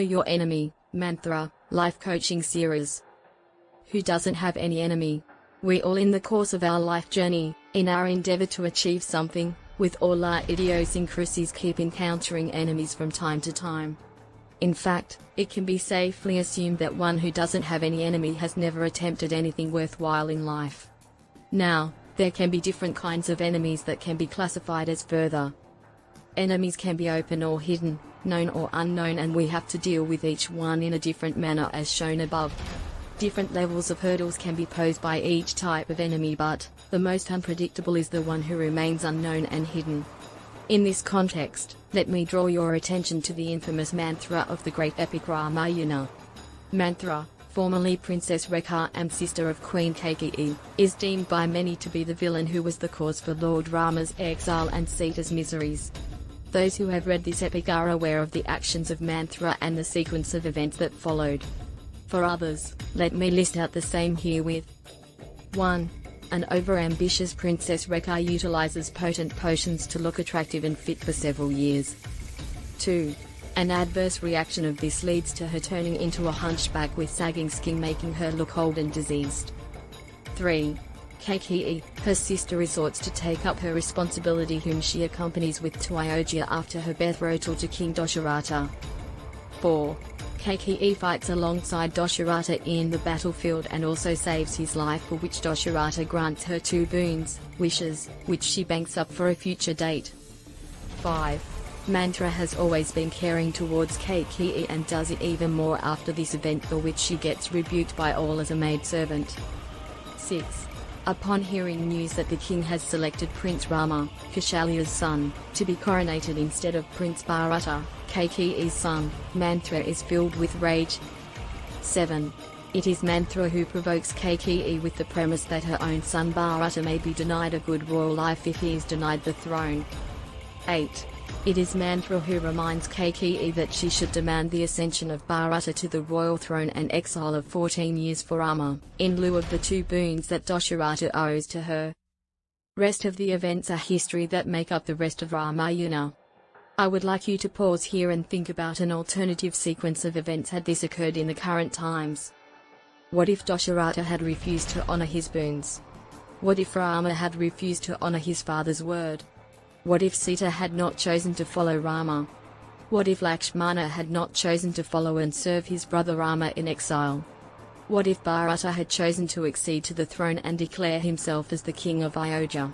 Your Enemy, Manthara, Life Coaching Series. Who doesn't have any enemy? We all in the course of our life journey, in our endeavor to achieve something, with all our idiosyncrasies keep encountering enemies from time to time. In fact, it can be safely assumed that one who doesn't have any enemy has never attempted anything worthwhile in life. Now, there can be different kinds of enemies that can be classified as further. Enemies can be open or hidden, known or unknown, and we have to deal with each one in a different manner as shown above. Different levels of hurdles can be posed by each type of enemy, but the most unpredictable is the one who remains unknown and hidden. In this context, let me draw your attention to the infamous Manthara of the great epic Ramayana. Manthara, formerly Princess Rekha and sister of Queen Kaikeyi, is deemed by many to be the villain who was the cause for Lord Rama's exile and Sita's miseries. Those who have read this epic are aware of the actions of Manthara and the sequence of events that followed. For others, let me list out the same herewith. 1. An overambitious Princess Rekha utilizes potent potions to look attractive and fit for several years. 2. An adverse reaction of this leads to her turning into a hunchback with sagging skin, making her look old and diseased. 3. Kaikeyi, her sister, resorts to take up her responsibility, whom she accompanies with to Ayodhya after her betrothal to King Dasharatha. 4. Kaikeyi fights alongside Dasharatha in the battlefield and also saves his life, for which Dasharatha grants her 2 boons, wishes, which she banks up for a future date. 5. Manthara has always been caring towards Kaikeyi and does it even more after this event, for which she gets rebuked by all as a maidservant. 6. Upon hearing news that the king has selected Prince Rama, Kaushalya's son, to be coronated instead of Prince Bharata, Kaikeyi's son, Manthara is filled with rage. 7. It is Manthara who provokes Kaikeyi with the premise that her own son Bharata may be denied a good royal life if he is denied the throne. 8. It is Manthara who reminds Kaikeyi that she should demand the ascension of Bharata to the royal throne and exile of 14 years for Rama, in lieu of the 2 boons that Dasharatha owes to her. Rest of the events are history that make up the rest of Ramayana. I would like you to pause here and think about an alternative sequence of events had this occurred in the current times. What if Dasharatha had refused to honor his boons? What if Rama had refused to honor his father's word? What if Sita had not chosen to follow Rama? What if Lakshmana had not chosen to follow and serve his brother Rama in exile? What if Bharata had chosen to accede to the throne and declare himself as the king of Ayodhya?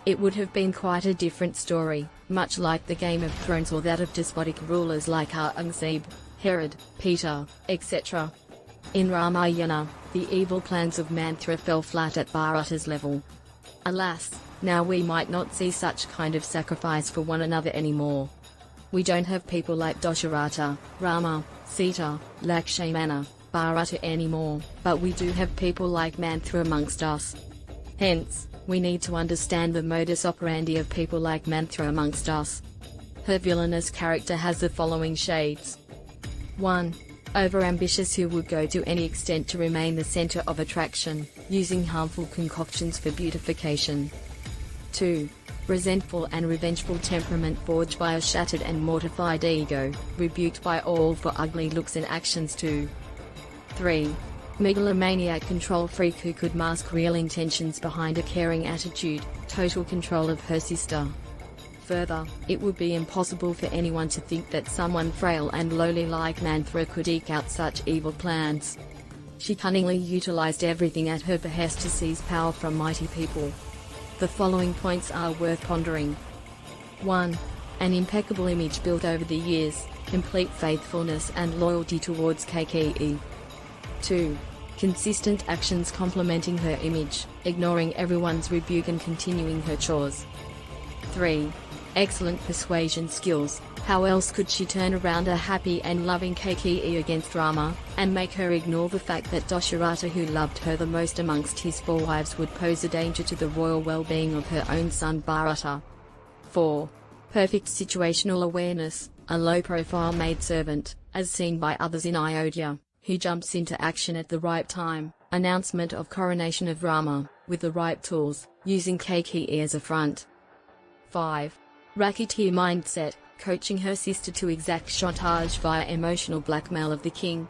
It would have been quite a different story, much like the Game of Thrones or that of despotic rulers like Aurangzeb, Herod, Peter, etc. In Ramayana, the evil plans of Manthara fell flat at Bharata's level. Alas, now we might not see such kind of sacrifice for one another anymore. We don't have people like Dasharatha, Rama, Sita, Lakshmana, Bharata anymore, but we do have people like Manthara amongst us. Hence, we need to understand the modus operandi of people like Manthara amongst us. Her villainous character has the following shades. 1. Overambitious, who would go to any extent to remain the center of attraction, using harmful concoctions for beautification. 2. Resentful and revengeful temperament forged by a shattered and mortified ego, rebuked by all for ugly looks and actions too. 3. Megalomaniac control freak who could mask real intentions behind a caring attitude, total control of her sister. Further, it would be impossible for anyone to think that someone frail and lowly like Manthara could eke out such evil plans. She cunningly utilized everything at her behest to seize power from mighty people. The following points are worth pondering. 1. An impeccable image built over the years, complete faithfulness and loyalty towards Kaikeyi. 2. Consistent actions complementing her image, ignoring everyone's rebuke and continuing her chores. 3. Excellent persuasion skills. How else could she turn around a happy and loving Kaikeyi against Rama, and make her ignore the fact that Dasharatha, who loved her the most amongst his 4 wives, would pose a danger to the royal well-being of her own son Bharata? 4. Perfect situational awareness. A low-profile maidservant, as seen by others in Ayodhya, who jumps into action at the right time. Announcement of coronation of Rama, with the right tools, using Kaikeyi as a front. 5. Racketeer mindset, coaching her sister to exact chantage via emotional blackmail of the king.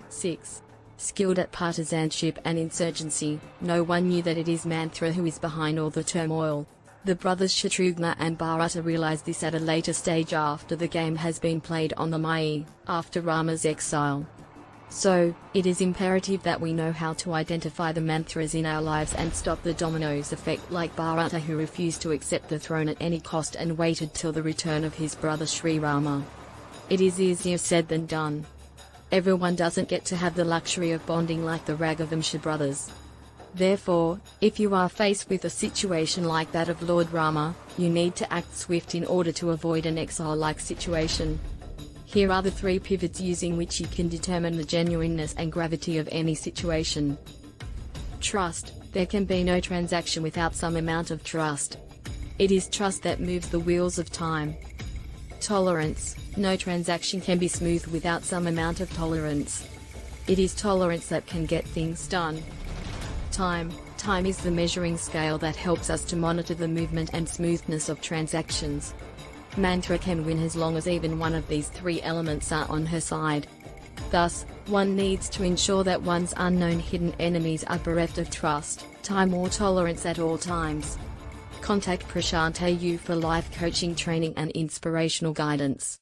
6. Skilled at partisanship and insurgency, no one knew that it is Manthara who is behind all the turmoil. The brothers Shatrughna and Bharata realize this at a later stage after the game has been played on the Maya, after Rama's exile. So, it is imperative that we know how to identify the Mantharas in our lives and stop the dominoes effect, like Bharata, who refused to accept the throne at any cost and waited till the return of his brother Sri Rama. It is easier said than done. Everyone doesn't get to have the luxury of bonding like the Raghavamsha brothers. Therefore, if you are faced with a situation like that of Lord Rama, you need to act swift in order to avoid an exile-like situation. Here are the 3 pivots using which you can determine the genuineness and gravity of any situation. Trust. There can be no transaction without some amount of trust. It is trust that moves the wheels of time. Tolerance. No transaction can be smooth without some amount of tolerance. It is tolerance that can get things done. Time. Time is the measuring scale that helps us to monitor the movement and smoothness of transactions. Manthara can win as long as even one of these 3 elements are on her side. Thus, one needs to ensure that one's unknown hidden enemies are bereft of trust, time or tolerance at all times. Contact Prashant AU for life coaching training and inspirational guidance.